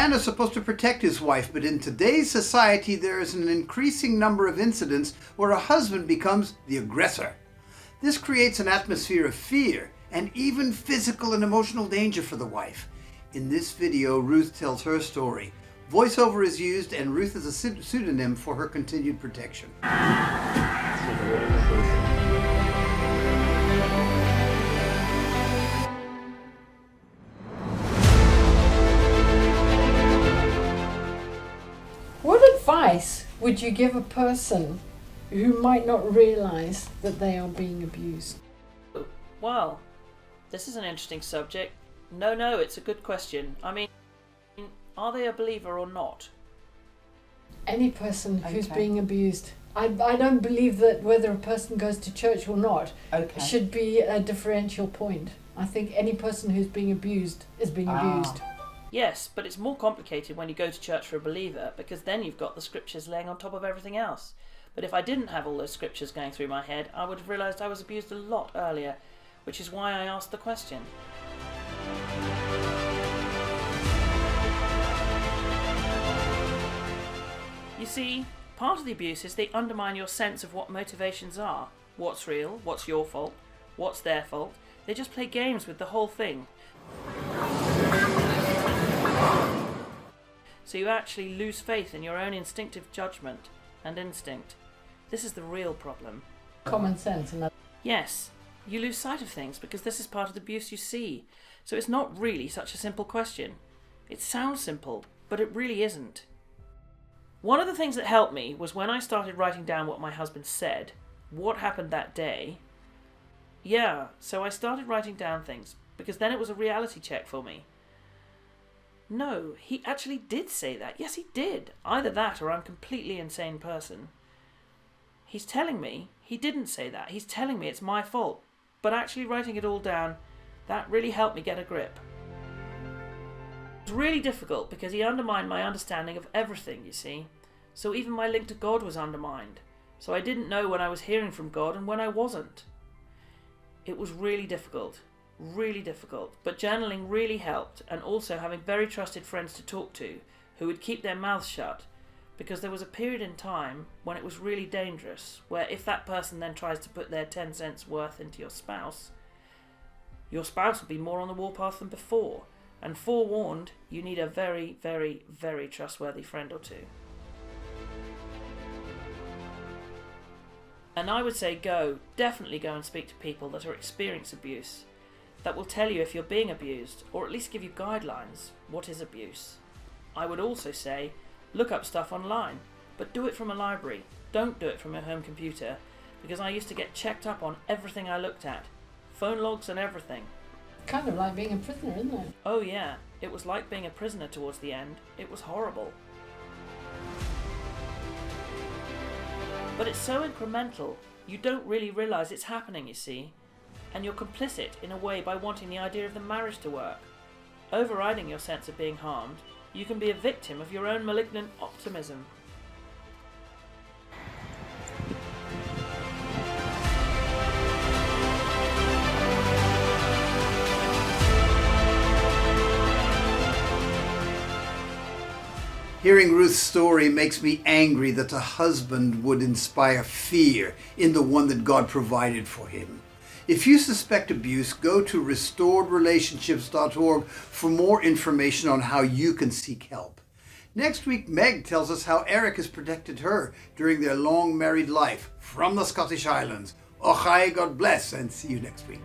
man is supposed to protect his wife, but in today's society there is an increasing number of incidents where a husband becomes the aggressor. This creates an atmosphere of fear and even physical and emotional danger for the wife. In this video, Ruth tells her story. Voiceover is used and Ruth is a pseudonym for her continued protection. What advice would you give a person who might not realize that they are being abused? Well, this is an interesting subject. No, it's a good question. I mean, are they a believer or not? Any person who's being abused. I don't believe that whether a person goes to church or not should be a differential point. I think any person who's being abused is being abused. Yes, but it's more complicated when you go to church for a believer, because then you've got the scriptures laying on top of everything else. But if I didn't have all those scriptures going through my head, I would have realised I was abused a lot earlier, which is why I asked the question. You see, part of the abuse is they undermine your sense of what motivations are. What's real, what's your fault, what's their fault. They just play games with the whole thing. So you actually lose faith in your own instinctive judgment and instinct. This is the real problem. Common sense. Yes, you lose sight of things because this is part of the abuse you see. So it's not really such a simple question. It sounds simple, but it really isn't. One of the things that helped me was when I started writing down what my husband said, what happened that day. Yeah, so I started writing down things because then it was a reality check for me. No, he actually did say that. Yes, he did. Either that or I'm a completely insane person. He's telling me he didn't say that. He's telling me it's my fault. But actually writing it all down, that really helped me get a grip. It was really difficult because he undermined my understanding of everything, you see. So even my link to God was undermined. So I didn't know when I was hearing from God and when I wasn't. It was really difficult. Really difficult, but journaling really helped, and also having very trusted friends to talk to who would keep their mouths shut, because there was a period in time when it was really dangerous, where if that person then tries to put their 10 cents worth into your spouse will be more on the warpath than before, and forewarned, you need a very, very, very trustworthy friend or two. And I would say definitely go and speak to people that are experiencing abuse, that will tell you if you're being abused, or at least give you guidelines. What is abuse? I would also say, look up stuff online, but do it from a library. Don't do it from your home computer, because I used to get checked up on everything I looked at. Phone logs and everything. Kind of like being a prisoner, isn't it? Oh yeah, it was like being a prisoner towards the end. It was horrible. But it's so incremental, you don't really realise it's happening, you see. And you're complicit in a way by wanting the idea of the marriage to work. Overriding your sense of being harmed, you can be a victim of your own malignant optimism. Hearing Ruth's story makes me angry that a husband would inspire fear in the one that God provided for him. If you suspect abuse, go to restoredrelationships.org for more information on how you can seek help. Next week, Meg tells us how Eric has protected her during their long married life from the Scottish Islands. Ochai, God bless, and see you next week.